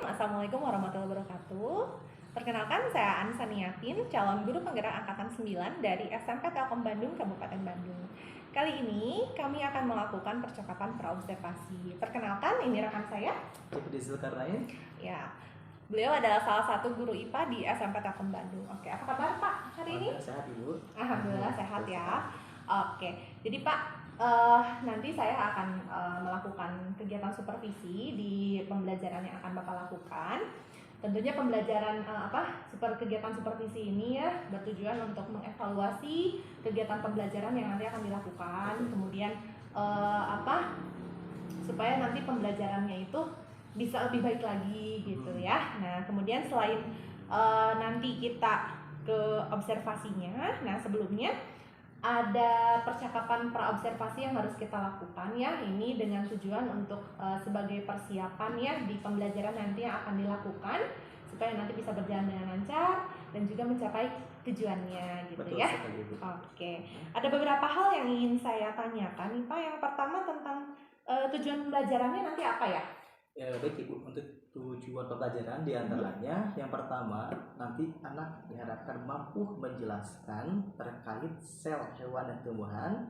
Assalamualaikum warahmatullahi wabarakatuh. Perkenalkan, saya Anissa Niatin, calon guru penggerak angkatan 9 dari SMP Telkom Bandung, Kabupaten Bandung. Kali ini kami akan melakukan percakapan praobservasi. Perkenalkan, ini rekan saya. Cipdi Zulkarnain. Ya, beliau adalah salah satu guru IPA di SMP Telkom Bandung. Oke, apa kabar Pak hari ini? Sehat Ibu. Alhamdulillah sehat ya. Oke, jadi Pak, nanti saya akan melakukan kegiatan supervisi di pembelajaran yang akan Bapak lakukan. Tentunya pembelajaran kegiatan supervisi ini ya bertujuan untuk mengevaluasi kegiatan pembelajaran yang nanti akan dilakukan. Kemudian supaya nanti pembelajarannya itu bisa lebih baik lagi gitu ya. Nah, kemudian selain nanti kita ke observasinya, nah sebelumnya ada percakapan praobservasi yang harus kita lakukan ya, ini dengan tujuan untuk sebagai persiapan ya di pembelajaran nanti yang akan dilakukan supaya nanti bisa berjalan dengan lancar dan juga mencapai tujuannya gitu. Betul, ya. Oke, ada beberapa hal yang ingin saya tanyakan nih Pak. Yang pertama tentang tujuan pembelajarannya nanti apa ya? Baik Ibu, untuk tujuan pembelajaran diantaranya yang pertama, nanti anak diharapkan mampu menjelaskan terkait sel hewan dan tumbuhan.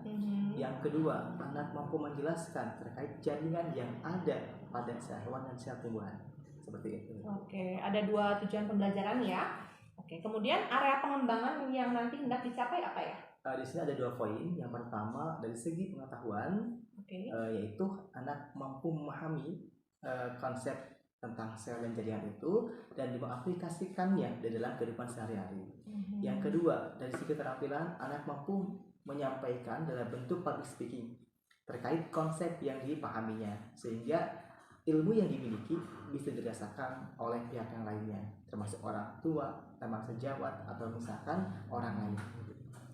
Yang kedua, anak mampu menjelaskan terkait jaringan yang ada pada sel hewan dan sel tumbuhan. Seperti itu. Oke, ada dua tujuan pembelajaran ya. Oke, kemudian area pengembangan yang nanti hendak dicapai apa ya? Di sini ada 2 poin. Yang pertama dari segi pengetahuan, yaitu anak mampu memahami konsep tentang sel dan jaringan itu dan mengaplikasikannya di dalam kehidupan sehari-hari. Yang kedua, dari segi keterampilan, anak mampu menyampaikan dalam bentuk public speaking terkait konsep yang dipahaminya, sehingga ilmu yang dimiliki bisa dirasakan oleh pihak yang lainnya, termasuk orang tua, teman sejawat, atau misalkan orang lain.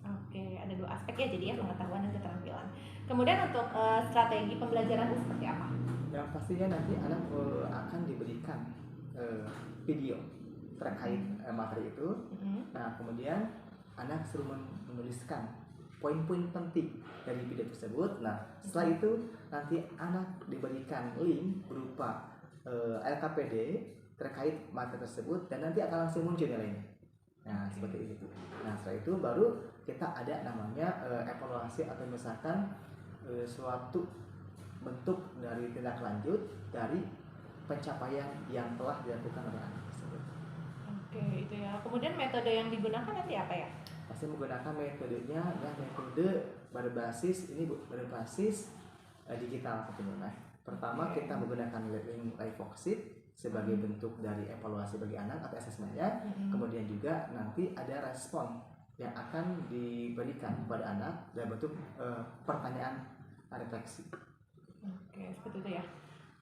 Oke, ada 2 aspek ya, jadi ya pengetahuan dan keterampilan. Kemudian untuk strategi pembelajarannya seperti apa? Yang pastinya nanti anak akan diberikan video terkait materi itu. Nah, kemudian anak suruh menuliskan poin-poin penting dari video tersebut. Nah, setelah itu nanti anak diberikan link berupa LKPD terkait materi tersebut dan nanti akan langsung muncul nilainya. Nah, seperti itu. Nah, setelah itu baru kita ada namanya evaluasi atau misalkan suatu bentuk dari tindak lanjut dari pencapaian yang telah dilakukan oleh anak tersebut. Oke, itu ya. Kemudian metode yang digunakan nanti apa ya? Pasti menggunakan metodenya ya, metode berbasis digital tentunya. Pertama kita menggunakan learning live worksheet sebagai bentuk dari evaluasi bagi anak atau asesmennya. Kemudian juga nanti ada respon yang akan diberikan kepada anak dalam bentuk pertanyaan refleksi. Oke, seperti itu ya.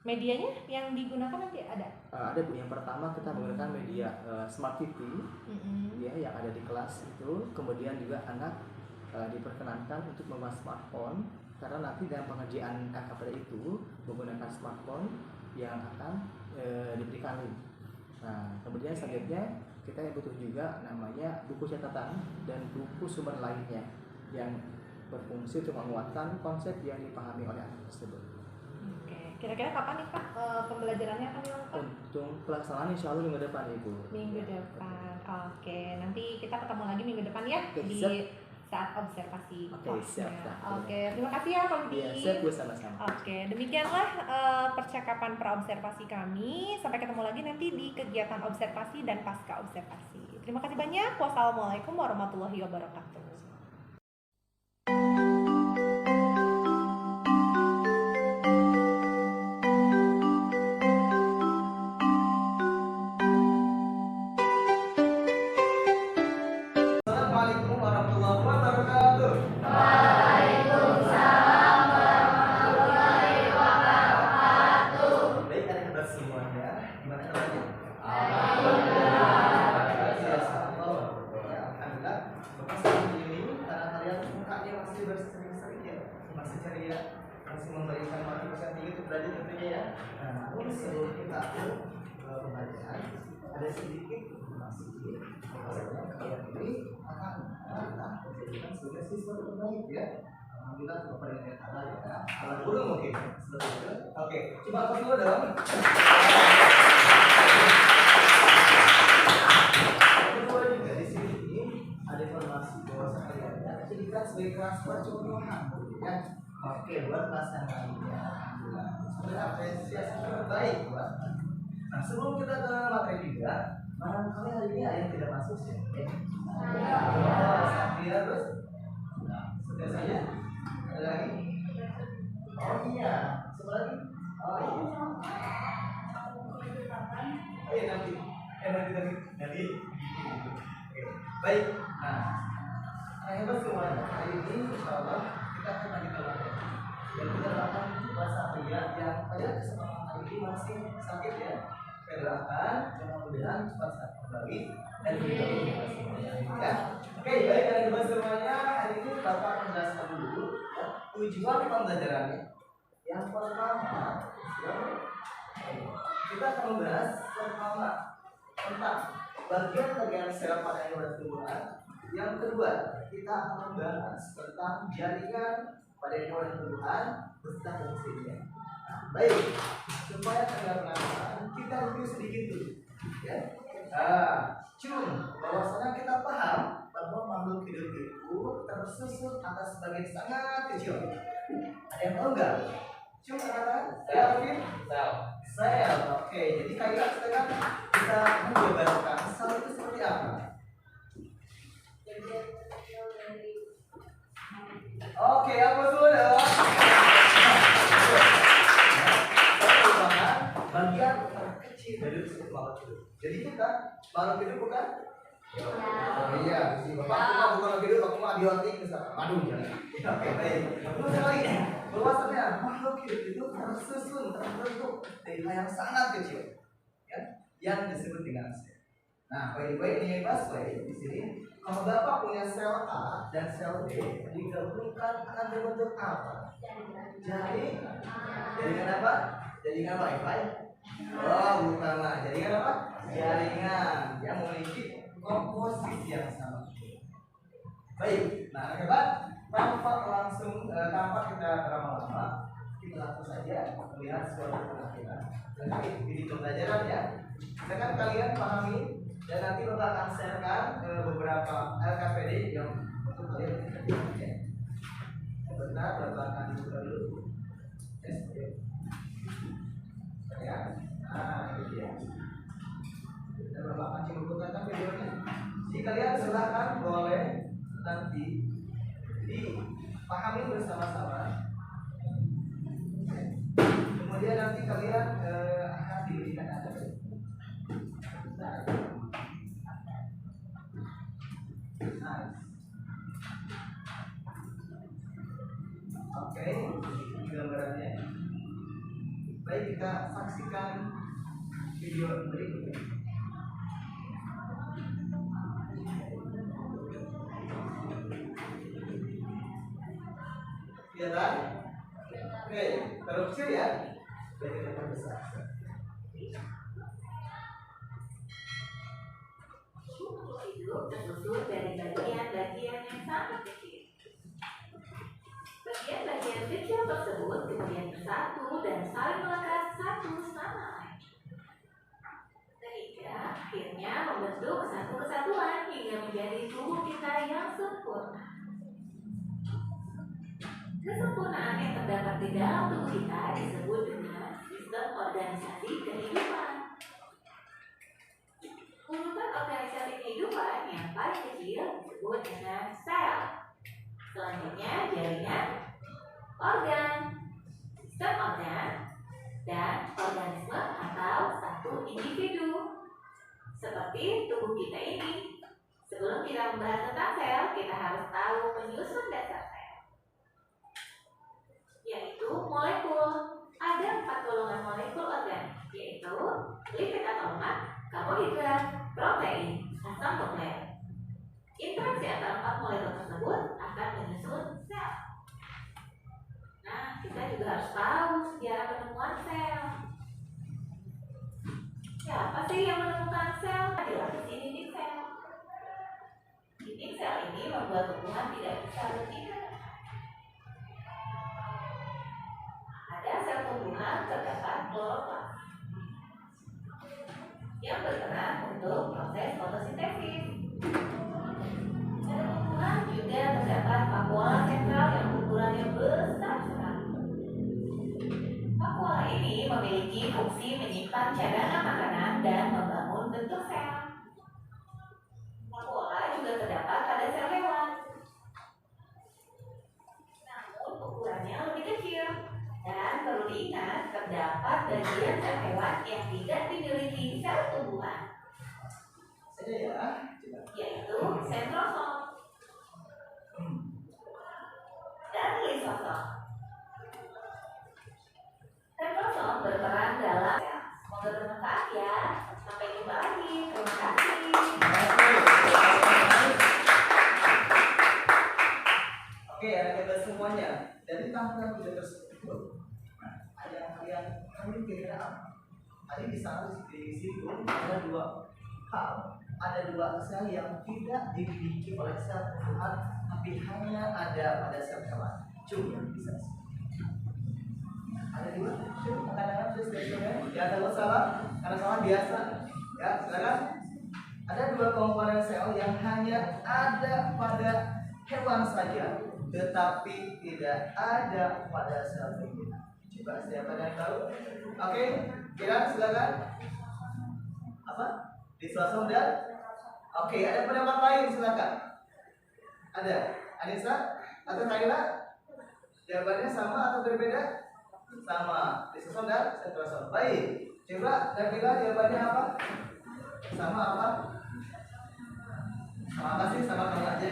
Medianya yang digunakan nanti ada? Ada Bu. Yang pertama kita menggunakan media Smart TV ya, yang ada di kelas itu. Kemudian juga anak diperkenankan untuk membawa smartphone karena nanti dalam pengerjaan LKPD itu menggunakan smartphone yang akan diberikan link. Nah, kemudian selanjutnya kita butuh juga namanya buku catatan dan buku sumber lainnya yang berfungsi untuk menguatkan konsep yang dipahami oleh anak tersebut. Oke, kira-kira kapan nih Pak pembelajarannya akan dilakukan? Untuk pelaksanaan insya Allah minggu depan Ibu. Minggu depan. Oke, nanti kita ketemu lagi minggu depan ya di saat observasi. Oke, siap. Oke, terima kasih ya Pak Budi. Iya, siap Bu, sama-sama. Oke, demikianlah percakapan praobservasi kami. Sampai ketemu lagi nanti di kegiatan observasi dan pasca observasi. Terima kasih banyak. Wassalamualaikum warahmatullahi wabarakatuh. Assalamualaikum warahmatullahi wabarakatuh. Waalaikumsalam warahmatullahi wabarakatuh. Baik, ada kabar semuanya. Gimana kabarnya? Alhamdulillah. Alhamdulillah. Bapak selalu ini karena kalian mukanya masih berseri-seri ya, masih ceria, masih memberikan motivasi tinggi untuk belajar tentunya ya. Nah, namun sebelum kita pembelajaran ada sedikit informasi bahwasanya kalian ini akan menjadikan sebagai siswa terbaik ya. Alhamdulillah Bapak dengan Allah ya. Allah dulu mungkin seperti itu. Oke, coba aku dulu dong. Kedua juga di sini ada informasi bahwa saya dijadikan sebagai kelas percontohan, ya. Oke, buat kelas yang lainnya, alhamdulillah. Sudah apresiasi terbaik buat. Nah, sebelum kita ke materi juga, barangkali hari ini ada yang tidak masuk sih. Satria terus. Nah, sudah saja. Ada lagi? Oh iya, coba lagi. Oh iya. Oh iya nanti. Nanti. Oke. Baik. Nah, hebat semuanya. Hari ini insyaallah kita akan lanjutkan materi. Dan kita akan bahasa pria yang pada kesempatan hari ini masih sakit ya. Kita doakan mudah-mudahan cepat kembali dan juga semuanya ya. Oke, baik teman-teman semuanya, hari ini Bapak akan menjelaskan dulu ya, tujuan pembelajarannya. Yang pertama, kita akan membahas pertama tentang bagian-bagian sel pada hewan tumbuhan. Yang kedua, kita akan membahas tentang jaringan pada hewan tumbuhan beserta fungsinya. Baik, supaya kalian penasaran, kita review sedikit dulu ya. Bahwasanya kita paham bahwa makhluk hidup itu tersusun atas bagian sangat kecil. Ada yang tahu nggak? Katakan sel. Oke, jadi kalian sekarang bisa menjabarkan sel itu seperti apa? Oke, aku sudah. Bagian terkecil dari makhluk hidup. Jadi kita makhluk hidup bukan? Oh iya, Bapak bukan makhluk hidup, Bapak mau abiotik misalnya. Aduh, jangan. Oke, baik. Terus lagi, bahwasanya makhluk hidup itu tersusun, terbentuk dari hal yang sangat kecil, ya, yang disebut dengan sel. Nah, baik ini bahas baik di sini. Kalau Bapak punya sel A dan sel B digabungkan akan berbentuk apa? Jaringan apa? Jaringan Wi-Fi? Oh, bukanlah. Jaringan apa? Jaringan yang memiliki komposisi yang sama. Baik. Nah, hebat. Tanpa kita berlama-lama, kita langsung saja melihat suatu penampilan. Jadi ini pembelajaran ya. Silakan kalian pahami dan nanti Bapak akan share-kan beberapa LKPD yang untuk kalian ya. Benar, Bapak akan dibuka dulu. Ya. Nah, ini dia. Dan Bapak akan coba videonya. Jadi kalian silakan boleh nanti dipahami bersama-sama. Kemudian nanti kalian akan diberikan acara. Oke, ini gambarannya. Baik, kita saksikan video berikutnya. Kelihatan? Oke, taruh kecil ya. Baik, kita perbesar. Hidup tersusun dari bagian-bagian yang sangat kecil. Bagian-bagian kecil tersebut kemudian bersatu dan saling melekat satu sama lain, sehingga akhirnya membentuk satu kesatuan hingga menjadi tubuh kita yang sempurna. Kesempurnaan yang terdapat di dalam tubuh kita disebut dengan sistem organisasi kehidupan. Urutan organisasi kehidupan yang paling kecil disebut dengan sel. Selanjutnya jaringan, organ, sistem organ, dan organisme atau satu individu. Seperti tubuh kita ini. Sebelum kita membahas tentang sel, kita harus tahu penyusun dasar sel, yaitu molekul. Ada 4 golongan molekul organik, yaitu lipid atau lemak, karbohidrat, protein, asam nukleat. Interaksi antara 4 molekul tersebut akan menyusun sel. Nah, kita juga harus tahu sejarah penemuan sel. Siapa sih yang menemukan sel? Adalah dinding sel. Dinding sel ini membuat tumbuhan tidak bisa bertindak. menyimpan cadangan makanan dan membangun bentuk sel. Vakuola juga terdapat pada sel hewan. Namun ukurannya lebih kecil. Dan perlu diingat, terdapat bagian sel hewan yang tidak dimiliki sel tumbuhan, Saja ya. Coba. yaitu sentrosom dan lisosom. Sentrosom berperan dalam sel. Semoga bermanfaat ya. Sampai jumpa lagi. Terima kasih. Oke, anak-anak semuanya. Dari tampilan video tersebut, ada yang kalian kira apa? Tadi di sana di situ ada dua hal, ada dua sel yang tidak dimiliki oleh sel tumbuhan, tapi hanya ada pada sel hewan. Coba bisa. Ada dua. Coba kadang-kadang sudah ya kalau salah, karena salah biasa. Ya, sekarang ada dua komponen sel yang hanya ada pada hewan saja, tetapi tidak ada pada sel tumbuhan. Coba siapa yang tahu? Oke, kira silakan. Apa? Lisosom dan oke, ada pendapat lain silakan. Ada? Anissa atau Kaila? Jawabannya sama atau berbeda? Sama. Lisosom dan sentrosom. Baik. Coba Nabila jawabannya apa? Sama apa? Sama apa sih? Sama kamu aja.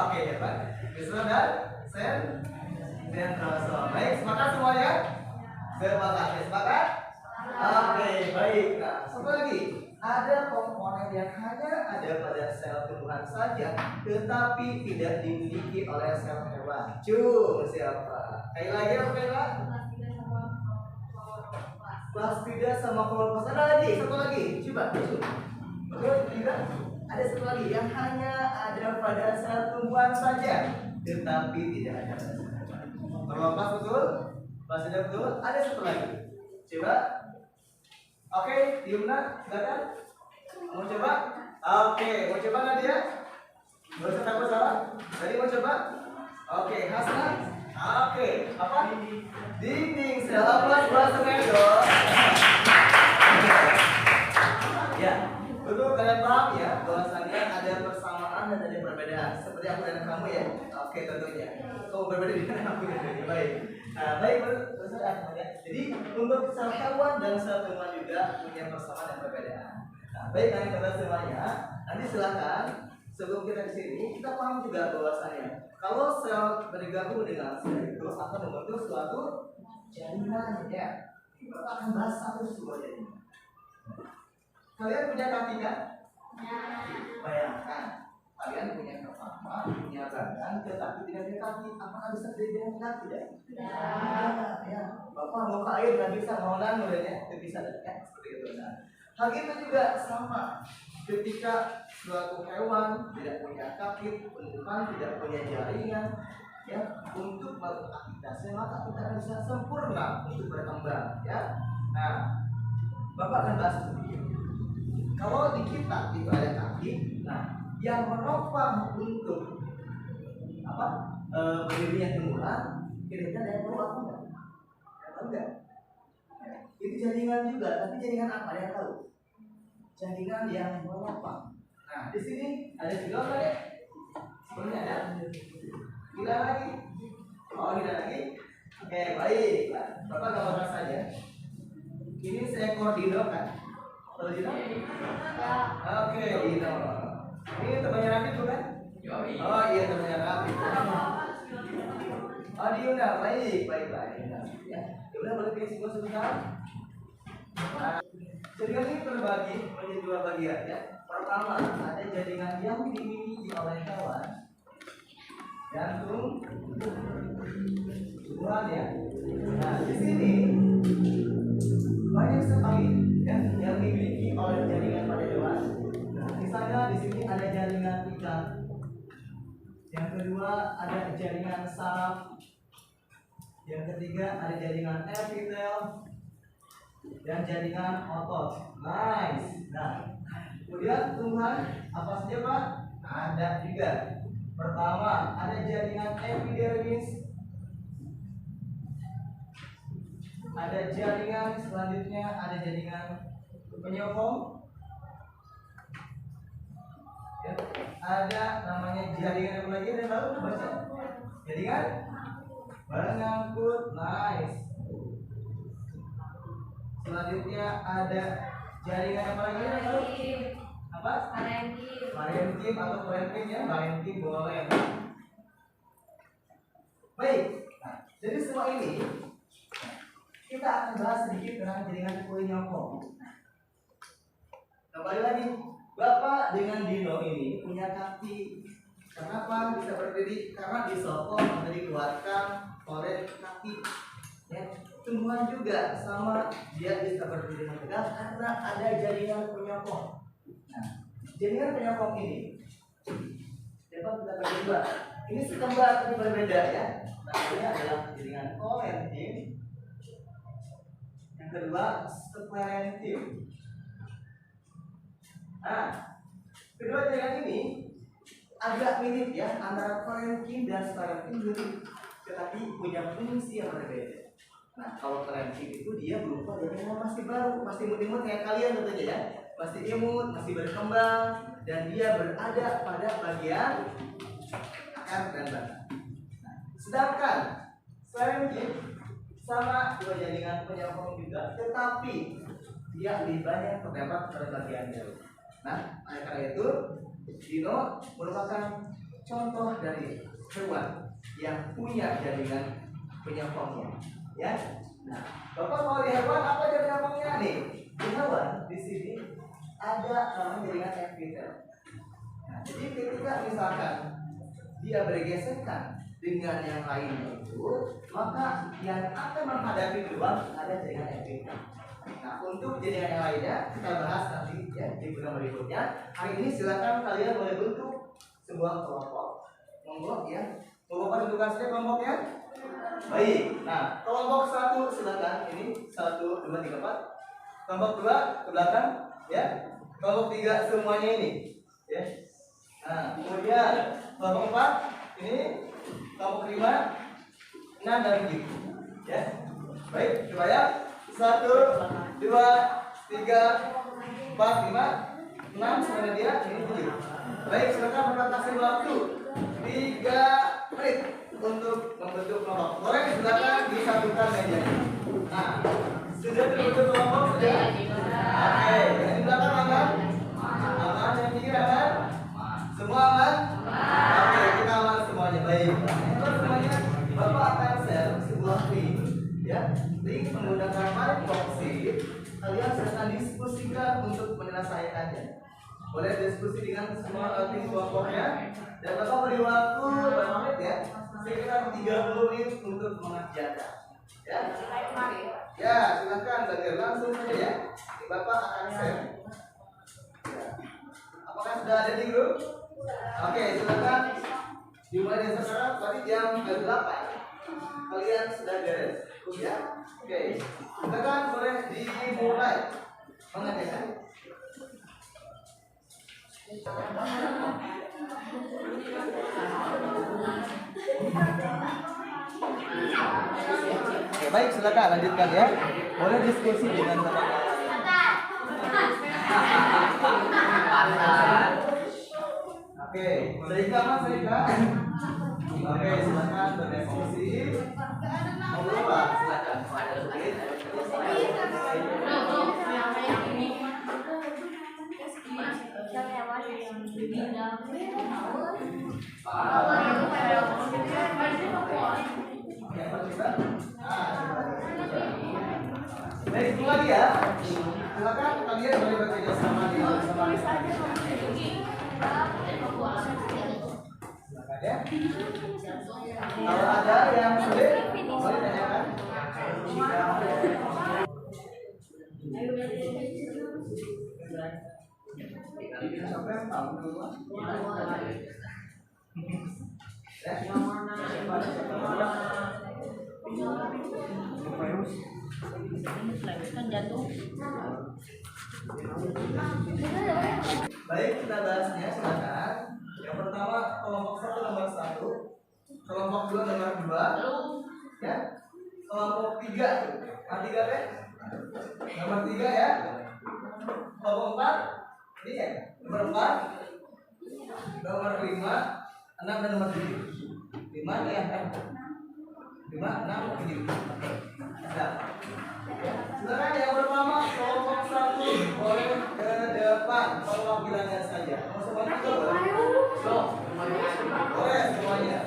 Oke ya Pak. Lisosom dan sentrosom. Baik, sepakat semuanya? Sepakat. Sepakat? Oke, baik. Nah, satu lagi. Ada komponen yang hanya ada pada sel tumbuhan saja, tetapi tidak dimiliki oleh sel hewan. Siapa? Kaila lagi apa Kaila? Plastida sama kloroplast. Ada lagi, satu lagi. Coba. Betul tidak? Ada satu lagi yang hanya ada pada sel tumbuhan saja, tetapi tidak ada pada sel hewan. Kloroplast betul? Plastida betul? Ada satu lagi. Coba. Oke, Yumna, silakan. Mau coba? Oke, mau coba Nadia? Gak usah takut salah. Tadi mau coba? Oke, Hasan. Oke, apa? Dinding sel apa? Bahasa Mendo. Ya, betul kalian paham ya bahwasannya ada persamaan dan ada perbedaan. Seperti aku dan kamu ya. Oke, tentunya. Kamu berbeda dengan aku ya. Baik. Nah, baik jadi untuk sel hewan dan sel tumbuhan juga punya persamaan dan perbedaan. Nah, baik kalian semuanya. Nanti silakan sebelum kita di sini kita paham juga bahwasannya kalau sel bergabung dengan sel itu akan membentuk suatu jaringan ya. Kita akan bahas satu sebuah jaringan. Kalian punya kaki kan? Bayangkan kalian punya kepala, punya badan, tetapi tidak ada kaki. Apakah bisa berdiri dengan kaki? Tidak. Ya, bapak mau ke air nggak bisa, mau nang mulanya tidak bisa, kan? Seperti itu. Nah, hal itu juga sama. Ketika suatu hewan tidak punya kaki, tumbuhan tidak punya jaringan, ya, untuk melakukan aktivitasnya, maka kita akan bisa sempurna untuk berkembang, ya. Nah, bapak akan bahas sedikit. Kalau di kita itu ada kaki, nah, yang menopang untuk apa berdirinya tumbuhan, kira-kira ada yang tahu apa enggak? Ada tahu enggak? Itu jaringan juga, tapi jaringan apa? Ada yang tahu? Jaringan yang menopang. Nah, di sini ada juga apa ya? Sebenarnya ada. Gila lagi. Oh, gila lagi. Oke, baik. Bapak gambarkan saja. Ini seekor dino kan? Tahu dino? Oke, dino. Ini temannya Rafi bukan? Oh iya, temannya Rafi. Oh Diuna, baik. Ya, udah boleh pilih sebuah sebentar. Jaringan ini terbagi menjadi dua bagian ya. Pertama, ada jaringan yang dimiliki oleh hewan, jantung, tumbuhan ya. Nah, di sini banyak sekali yang dimiliki oleh jaringan pada hewan. Misalnya di sini ada jaringan ikan. Yang kedua ada jaringan saraf. Yang ketiga ada jaringan epitel dan jaringan otot. Nice. Nah, kemudian tumbuhan apa saja Pak? Ada juga. Pertama ada jaringan epidermis. ada jaringan, selanjutnya ada jaringan penyokong. Ya, ada namanya jaringan apa lagi? Ada yang tahu? Baca. Jaringan pengangkut, nice. Selanjutnya ada jaringan apa lagi? Ada yang tahu? Apa? Parenkim atau parenkim ya, parenkim boleh. Baik, nah, jadi semua ini kita akan bahas sedikit tentang jaringan penyokong. Kembali lagi, Bapak dengan Dino ini punya kaki. Kenapa bisa berdiri? Karena disokong atau dikuatkan oleh kaki. Ya, tumbuhan juga sama, dia bisa berdiri tegak karena ada jaringan penyokong. Nah, jaringan penyokong ini dapat kita bagi dua. Ini sekembar tapi berbeda ya. Namanya adalah jaringan kolentim. Yang kedua sklerentim. Nah, kedua jaringan ini agak mirip ya, antara kolentim dan sklerentim mirip, tetapi punya fungsi yang berbeda. Nah, kalau kolentim itu dia berupa jaringan yang masih baru, masih imut-imut kayak kalian tentunya ya, masih imut, masih berkembang, dan dia berada pada bagian akar dan batang. Nah, sedangkan sklerentim sama dua jaringan penyokong juga, tetapi dia lebih banyak terdapat pada bagian jauh. Nah, oleh karena itu, Dino merupakan contoh dari hewan yang punya jaringan penyokongnya. Ya, nah, Bapak mau di hewan apa aja penyokongnya nih? Di hewan di sini ada namanya jaringan epithel. Nah, jadi ketika misalkan dia bergesekan dengan yang lain itu, maka yang akan menghadapi duluan ada jaringan epithel. Nah, untuk jaringan yang lainnya kita bahas nanti ya di program berikutnya. Hari ini silakan kalian boleh bentuk sebuah kelompok. Monggo ya. Mau Bapak tentukan saja kelompoknya? Baik. Nah, kelompok 1 silakan. Ini 1 2 3 4. Kelompok 2 ke belakang ya. Kelompok 3 semuanya ini ya. Nah, kemudian kelompok 4 ini, kelompok 5 6 dan 7 ya. Baik, coba ya. 1 2 3 4 5 6 sampai dia ini 7. Baik, silakan Bapak kasih waktu 3 menit untuk membentuk kelompok. Boleh silakan disatukan mejanya. Nah, sudah terbentuk kelompok sudah. Oke, yang di belakang aman? Aman, yang di kiri aman? Semua aman? Oke, kita aman semuanya. Baik. Terus semuanya Bapak akan share sebuah link ya. Link menggunakan Microsoft. Kalian silakan diskusikan untuk menyelesaikannya. Boleh diskusi dengan semua tim kelompoknya. Dan Bapak beri waktu berapa menit ya? Sekitar 30 menit untuk mengerjakan. Ya. Ya, silakan belajar langsung saja ya. Bapak akan share. Ya. Apakah sudah ada di grup? Oke, silakan. Dimulai dari sekarang, berarti jam 8. Kalian sudah beres, ya? Oke. Silakan boleh dimulai mengerjakan. Oke, baik, silakan lanjutkan ya. Boleh diskusi dengan teman-teman. Oke, Serika mas, Serika. Oke, silakan berdiskusi. Ngobrol Pak, silakan. Baik, itu lagi ya. Silakan kalian boleh bekerja sama di silakan ya. Kalau ada yang sulit, boleh tanyakan. Sampai tahu dulu. Baik, kita bahasnya silakan. Yang pertama kelompok 1 nomor 1, kelompok 2 nomor 2, ya. Kelompok 3 Nomor 3 teh? Nomor 3 ya. Kelompok 4 ini ya. Nomor 4, nomor 5, 6 dan nomor 7. 5 ya. 5, 6, 7. Nah, silakan yang pertama kelompok 1 boleh ke depan perwakilannya saja. Mau semuanya juga boleh? Boleh semuanya.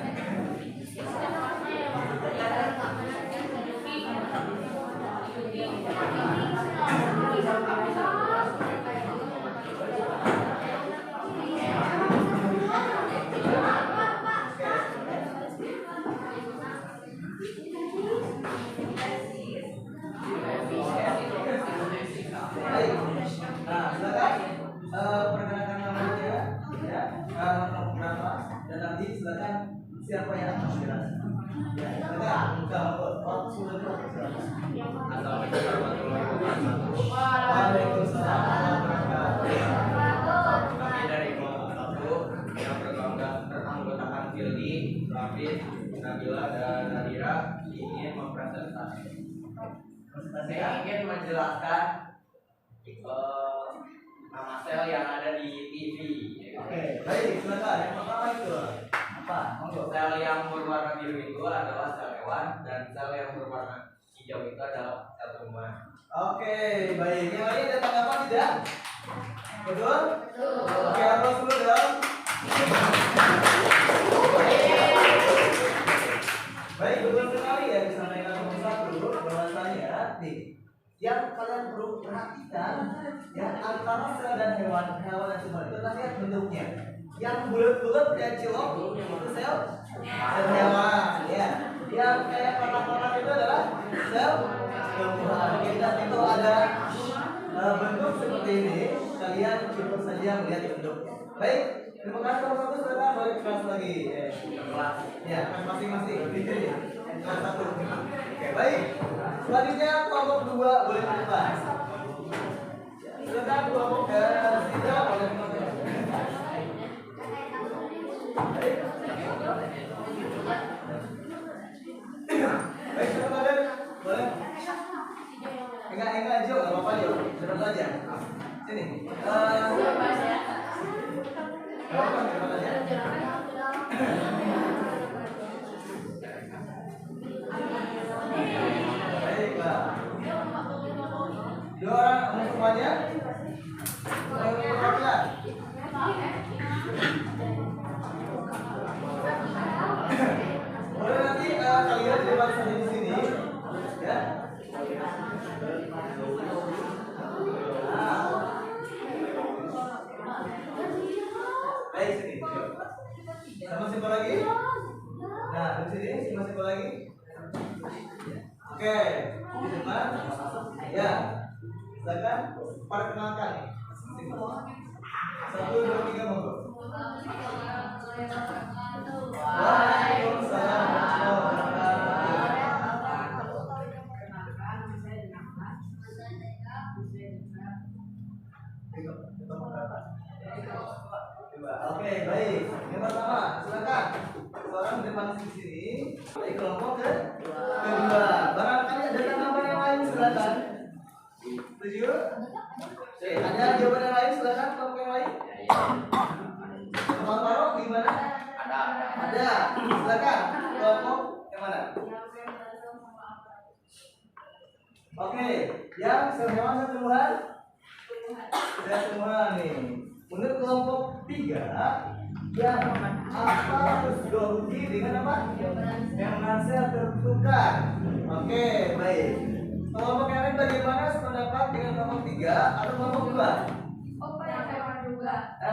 Baik. Nah, silakan perkenalkan namanya ya, nomor berapa dan nanti silakan siapa yang akan menjelaskan. Ya, silakan. Oh, sudah Waalaikumsalam warahmatullahi Kami dari kelompok 1 yang beranggotakan Firdi, Rafid, Nabila, dan Nadira ingin mempresentasikan. Saya ingin menjelaskan nama sel yang ada di TV. Oke, baik, silakan. Yang pertama itu apa? Monggo. Sel yang berwarna biru itu adalah sel hewan dan sel yang berwarna hijau itu adalah sel tumbuhan. Oke, baik. Yang lain ada tanggapan tidak? Betul? Oke, aplaus dulu dong. Baik, betul sekali ya disampaikan nomor 1 bahwasanya nih yang kalian perlu perhatikan ya antara sel dan hewan dan tumbuhan itu lihat bentuknya. Yang bulat-bulat kayak cilok itu sel hewan ya. Yang kayak kotak-kotak itu adalah sel tumbuhan. Dan itu ada bentuk seperti ini. Kalian cukup saja melihat bentuk. Baik, terima kasih nomor 1. Sekarang balik ke kelas lagi. Kelas ya, kelas masing-masing. Kelas 1. Oke, baik. Selanjutnya kelompok 2 boleh ke depan. Silakan kelompok 3 boleh ke depan. Baik. Baik, silakan. Boleh. Enggak Jo, enggak apa-apa Jo. Cepat aja. Sini. Baiklah. 2 orang untuk semuanya. Perwakilan. Boleh nanti kalian di depan saja di sini, ya. Baik sini. Sama siapa lagi? Nah, di sini sama siapa lagi? Oke, di depan. Ya. Silakan perkenalkan. 1, 2, 3 monggo. Waalaikumsalam warahmatullahi wabarakatuh. Oke, baik. Yang pertama, silakan. Seorang di depan di sini. Baik, kelompok kedua. Barangkali ada tanggapan yang lain, silakan. Setuju? Ada jawaban yang lain, silakan. Kelompok yang lain. Kelompok Barok gimana? Ada. Silakan. Kelompok yang mana? Oke, yang sehewan dan tumbuhan? Saya tumbuhan nih. Menurut kelompok 3, yang apa fisiologi dengan apa? Yang sel tertukar. Oke, baik. Kelompok yang lain bagaimana sependapat dengan kelompok 3 atau kelompok 2?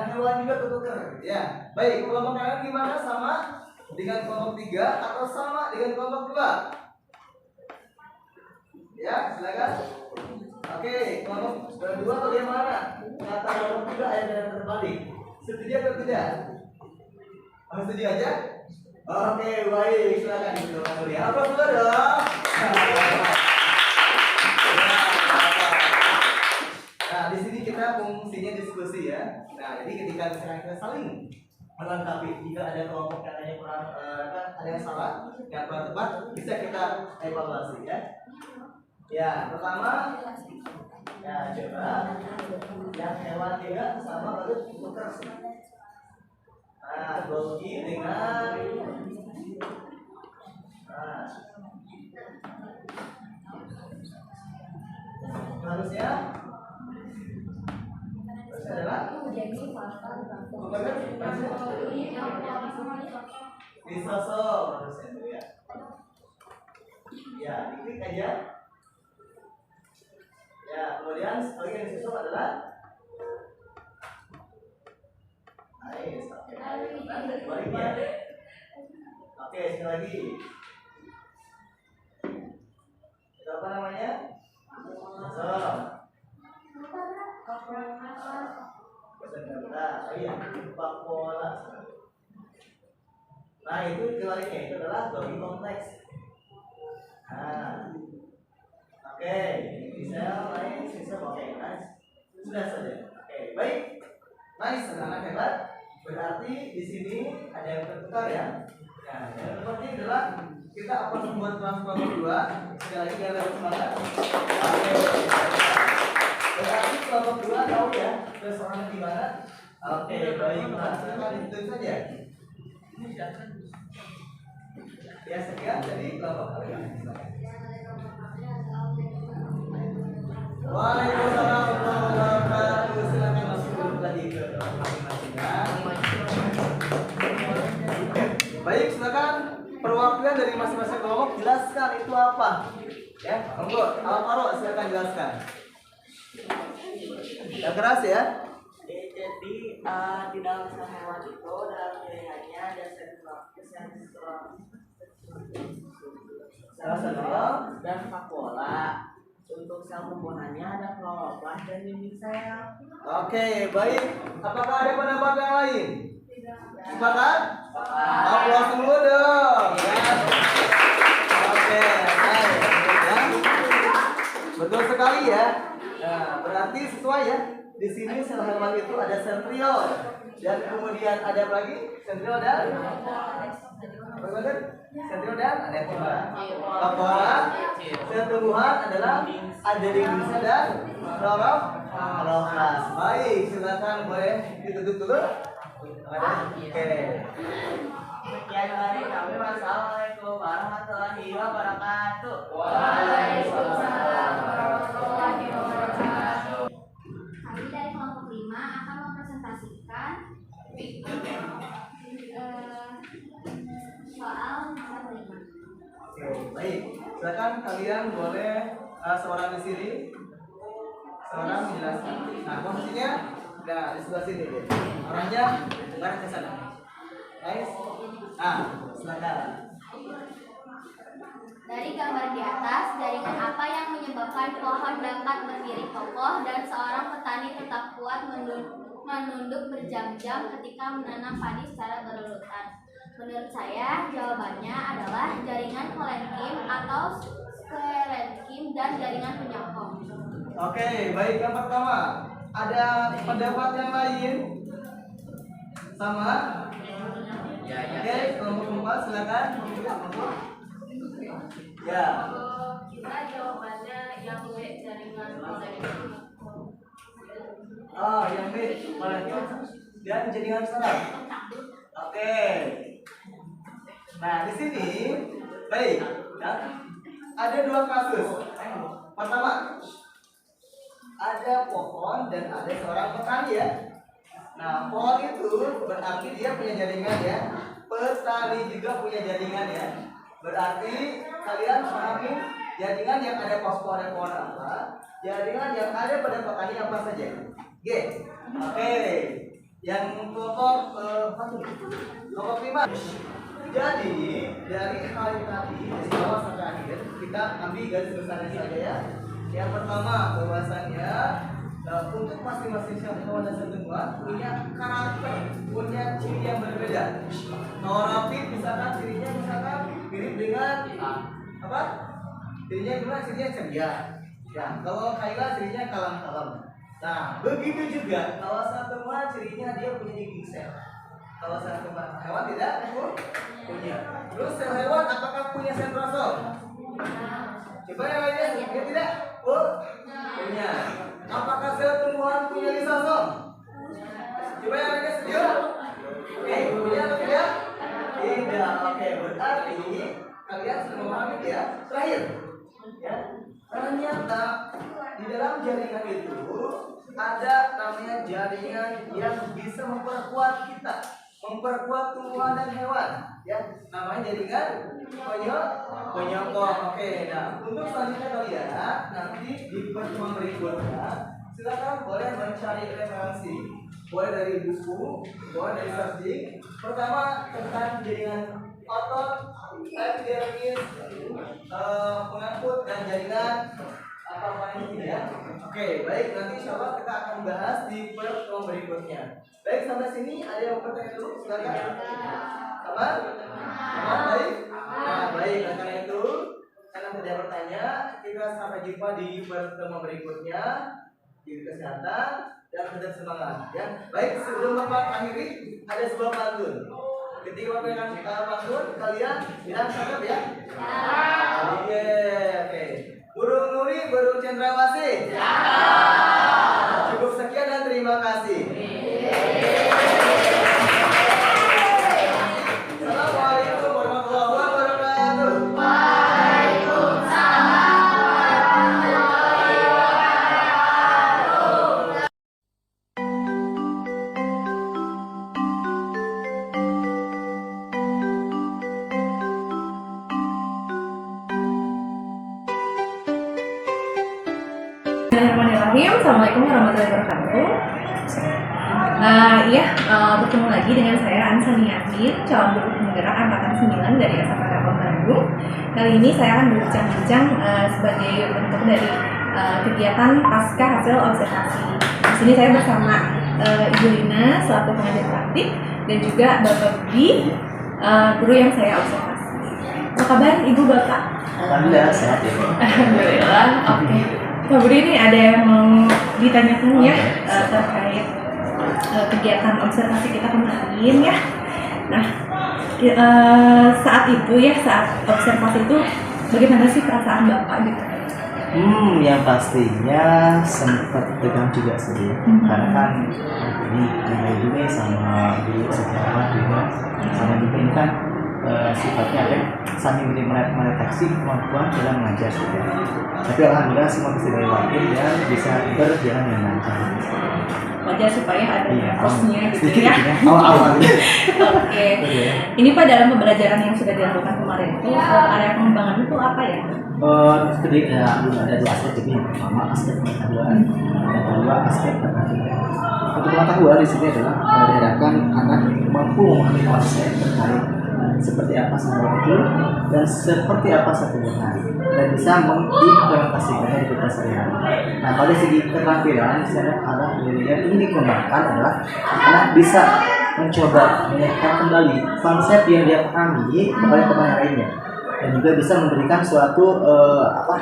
Hewan juga tertukar. Ya, baik. Kelompok yang lain gimana? Sama dengan kelompok 3 atau sama dengan kelompok 2? Ya, silakan. Oke, kelompok 2 bagaimana? Kata kelompok 3 ayat yang terbalik. Setuju atau tidak? Oh, setuju aja? Oke, baik. Silakan duduk dulu ya. Apa dulu dong? Nah, di sini kita fungsinya diskusi ya. Nah, jadi ketika misalnya kita saling melengkapi, jika ada kelompok yang ada kurang ada yang salah, yang kurang tepat, bisa kita evaluasi ya. Ya, pertama ya coba yang hewan juga sama baru tukar. Nah, dogi dengan harusnya adalah disosok harusnya itu ya. Ya, diklik aja. Ya, kemudian sekali yang disosok adalah nice. Balik ya. Oke, sekali lagi. Itu apa namanya? Sosok. Peserta, iya, sepak bola. Nah, itu keluarnya itu adalah dogi kompleks. Nah, oke, bisa lain sistem oke, nice. Sudah saja. Oke, baik. Nice, anak hebat. Berarti di sini ada yang tertukar ya. Nah, yang penting adalah kita akan membuat transform kedua. Sekali lagi biar lebih semangat. Oke. Berarti kelompok dua tahu ya restoran di mana? Oke, baik. Nah, itu saja. Ya, sekian jadi kelompok kalian. Waalaikumsalam warahmatullahi wabarakatuh. Silakan masuk dulu tadi ke masing-masing. Baik, silakan perwakilan dari masing-masing kelompok jelaskan itu apa. Ya, monggo. Alvaro silakan jelaskan. Yang keras ya. Jadi di dalam sel hewan itu dalam jaringannya ada sel dan sepak bola. Untuk sel pembuahannya ada kloroplast dan dinding sel. Oke, baik. Apakah ada pendapat yang lain? Sepakat? Aplaus dulu dong. Ya. Oke, baik. Ya. Betul sekali ya. Nah, berarti sesuai ya. Di sini sel hewan itu ada sentriol dan kemudian ada apa lagi? Sentriol dan bagaimana? Sentriol dan ada apa? Laporan. Sel tumbuhan adalah ada dinding sel dan kloroplast. Baik, silakan boleh ditutup dulu. Oke. Sekian dari kami. Wassalamualaikum warahmatullahi wabarakatuh. Waalaikumsalam warahmatullahi wabarakatuh. Kami dari kelompok 5 akan mempresentasikan soal nomor 5. Oke, baik. Silakan kalian boleh seorang di sini, seorang menjelaskan. Nah, posisinya nah di sebelah sini deh. Orangnya mengarah ke sana. Nice. Nah, silakan. Dari gambar di atas, jaringan apa yang menyebabkan pohon dapat berdiri kokoh dan seorang petani tetap kuat menunduk berjam-jam ketika menanam padi secara berurutan? Menurut saya, jawabannya adalah jaringan kolenkim atau sklerenkim dan jaringan penyokong. Oke, baik. Yang pertama, ada pendapat yang lain? Sama? Oke, kelompok 4 silakan. Ya. Kita jawabannya yang B, jaringan kolenkim. Oh, yang B, kolenkim dan jaringan saraf. Oke. Nah, di sini baik. Ya, ada dua kasus. Pertama, ada pohon dan ada seorang petani ya. Nah, pohon itu berarti dia punya jaringan ya. Petani juga punya jaringan ya. Berarti kalian pahami jaringan yang ada pada pohon apa? Jaringan yang ada pada petani apa saja? G. Oke. Yang kelompok 5. Jadi dari hal tadi dari bawah sampai akhir kita ambil garis besarnya saja ya. Yang pertama bahwasannya untuk masing-masing hewan dan tumbuhan punya karakter, punya ciri yang berbeda. Klorofil misalkan cirinya misalkan mirip dengan apa? Cirinya gimana? Cirinya ceria. Ya, kalau Kayla cirinya kalem-kalem. Nah, begitu juga kalau satu tumbuhan cirinya dia punya dinding sel. Kalau sel hewan tidak punya. Terus sel hewan apakah punya sentrosol? Coba yang lainnya, punya tidak? Punya. Apakah sel tumbuhan punya lisosom? Coba yang lainnya setuju? Oke, punya atau tidak? Tidak. Oke, berarti kalian sudah memahami ya. Terakhir, ya. Ternyata di dalam jaringan itu ada namanya jaringan yang bisa memperkuat kita, memperkuat tumbuhan dan hewan, ya. Namanya jaringan penyokong. Oke, nah untuk selanjutnya kalian nanti di pertemuan berikutnya silakan boleh mencari referensi, boleh dari buku, boleh dari searching. Pertama tentang jaringan otot, epidermis, pengangkut dan jaringan apa ini ya. Oke, baik, nanti insya Allah kita akan bahas di pertemuan berikutnya. Baik, sampai sini ada yang mau bertanya dulu? Silakan. Aman? Aman, baik? Nah, baik, karena itu karena tidak bertanya, kita sampai jumpa di pertemuan berikutnya. Di kesehatan dan tetap semangat ya. Baik, sebelum Bapak akhiri ada sebuah pantun. Ketika Bapak akan pantun, kalian bilang cakep ya? Oke, oke. Burung Nuri, burung cendrawasih. Cukup sekian dan terima kasih. Assalamualaikum warahmatullahi wabarakatuh. Bismillahirrahmanirrahim. Assalamualaikum warahmatullahi wabarakatuh. Bertemu lagi dengan saya Ansani Yasmin, calon guru penggerak angkatan 9 dari SMK Bandung. Kali ini saya akan berbincang-bincang sebagai bentuk dari kegiatan pasca hasil observasi. Di sini saya bersama Ibu Lina selaku pengajar praktik dan juga Bapak Budi, guru yang saya observasi. Apa kabar Ibu Bapak? Alhamdulillah sehat ya. Alhamdulillah. Oke. Pak Budi, ini ada yang mau ditanyakan ya terkait kegiatan observasi kita kemarin ya. Nah, saat itu ya, saat observasi itu bagaimana sih perasaan Bapak gitu? Yang pastinya sempat tegang juga sih, karena kan ini juga sama guru sejarah juga, sama juga ini kan sifatnya apa? Sambil mendeteksi kemampuan dalam mengajar juga. Tapi alhamdulillah semua bisa dilewatin dan bisa berjalan dengan lancar. Wajar supaya ada posnya gitu ya. Awal-awalnya. Oke. Ini Pak, dalam pembelajaran yang sudah dilakukan kemarin itu area pengembangan itu apa ya? Seperti ada dua aspek, jadi yang pertama aspek pengetahuan, yang kedua aspek pengetahuan. Untuk pengetahuan di sini adalah diharapkan anak mampu memahami konsep terkait seperti apa semua itu dan seperti apa satu hari dan bisa mengimplementasikannya di kita sehari-hari. Nah, pada segi keterampilan misalnya anak yang ingin dikembangkan adalah anak bisa mencoba menyesuaikan kembali konsep yang dia pahami kepada teman yang lainnya dan juga bisa memberikan suatu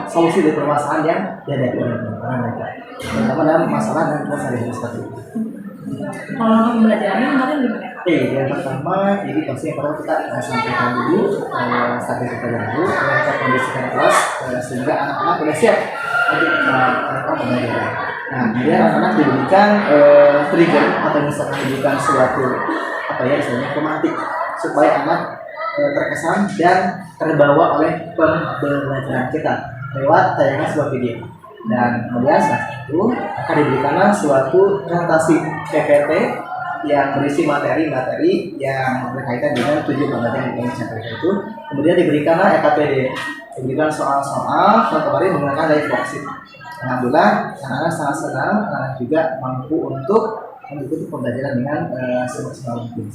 solusi dari permasalahan yang dihadapi oleh teman mereka, terutama dalam masalah dan sehari-hari seperti itu. Kalau pembelajarannya kemarin gimana? Yang pertama, jadi pasti yang pertama kita sampaikan dulu sampai kita dulu, kita kondisikan kelas sehingga anak-anak sudah siap untuk melakukan pembelajaran. Nah, kemudian anak-anak diberikan trigger atau misalkan diberikan suatu misalnya pematik supaya anak terkesan dan terbawa oleh pembelajaran kita lewat tayangan sebuah video. Dan kemudian setelah itu akan diberikanlah suatu presentasi PPT yang berisi materi-materi yang berkaitan dengan tujuan pembelajaran yang disampaikan itu. Kemudian diberikanlah EKPD, diberikan soal-soal kemarin menggunakan live worksheet. Alhamdulillah, anak-anak sangat senang, anak juga mampu untuk mengikuti pembelajaran dengan semaksimal mungkin.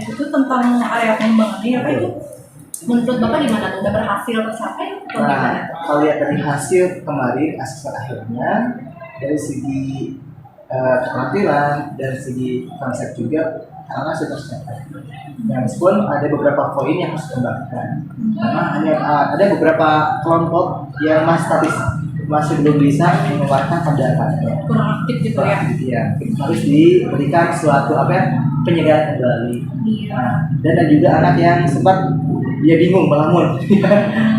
Itu tentang area pengembangannya apa itu? Menurut Bapak gimana tuh? Udah berhasil tercapai atau gimana? Kalau lihat dari hasil kemarin asesmen akhirnya dari segi keterampilan dan segi konsep juga karena sudah tercapai. Dan meskipun ada beberapa poin yang harus dikembangkan, karena hanya ada beberapa kelompok yang masih belum bisa mengeluarkan pendapatnya. Kurang aktif gitu ya? Iya, harus diberikan suatu penyegaran kembali. Iya. Dan juga anak yang sempat dia bingung melamun.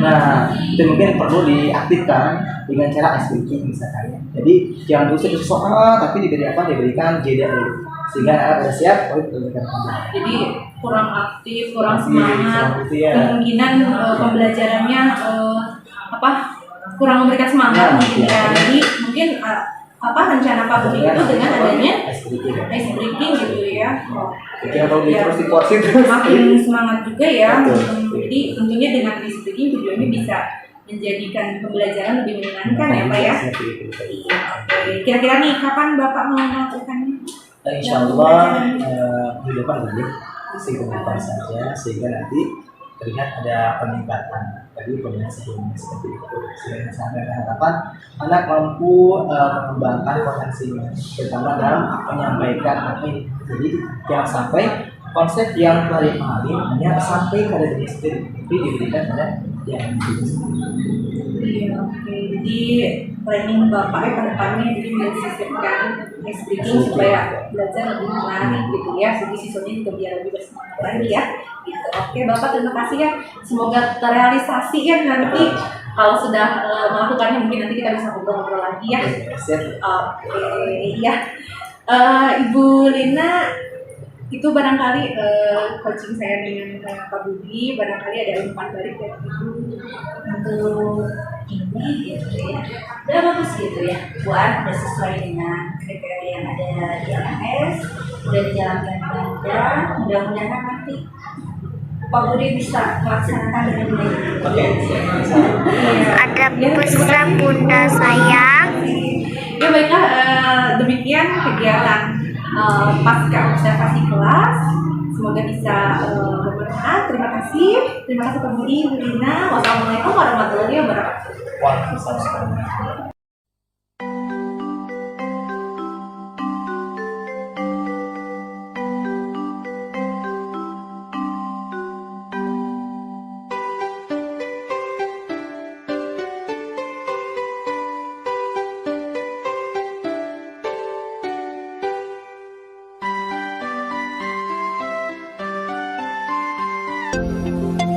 Nah, itu mungkin perlu diaktifkan dengan cara ice breaking misalkan. Jadi jangan terus siswa tapi diberikan jeda dulu sehingga anak sudah siap belajar. Jadi kurang aktif, kurang semangat, Gitu ya. kemungkinan pembelajarannya kurang memberikan semangat mungkin ya. Jadi mungkin rencana Pak Budi itu dengan adanya ice breaking gitu ya. Jadi kalau terus diporsir makin semangat juga ya. Betul. Jadi tentunya dengan ice breaking tujuannya bisa menjadikan pembelajaran lebih menyenangkan ya Pak ya. Iya, oke. Kira-kira nih kapan Bapak mau melakukannya? Insya Allah minggu depan lagi segera saja sehingga nanti terlihat ada peningkatan tadi pernah sebelumnya seperti itu sehingga sampai harapan anak mampu mengembangkan potensinya terutama dalam menyampaikan materi. Jadi jangan sampai konsep yang telah dipahami hanya sampai pada diri sendiri tapi diberikan pada yang diri sendiri. Iya, oke. Jadi planning Bapak ke depannya jadi mensisipkan ice breaking supaya belajar lebih menarik gitu ya. Jadi siswanya juga biar lebih bersemangat lagi ya. Gitu. Oke, Bapak terima kasih ya. Semoga terrealisasi ya nanti kalau sudah melakukannya mungkin nanti kita bisa ngobrol-ngobrol lagi ya. Oke, iya. Ibu Lina itu barangkali coaching saya dengan Pak Budi barangkali ada umpan balik dari Ibu Untuk ini gitu ya, udah bagus gitu ya, buat udah sesuai dengan kriteria yang ada di LMS, udah dijalankan dengan mudah, mudah-mudahan nanti Pak Budi bisa melaksanakan dengan baik. Ada pesan bunda sayang. Ya baiklah, demikian kegiatan pasca observasi kelas. Semoga bisa bermanfaat. Terima kasih Pak Budi, Bu Lina. Wassalamualaikum warahmatullahi wabarakatuh. Waalaikumsalam. Thank you.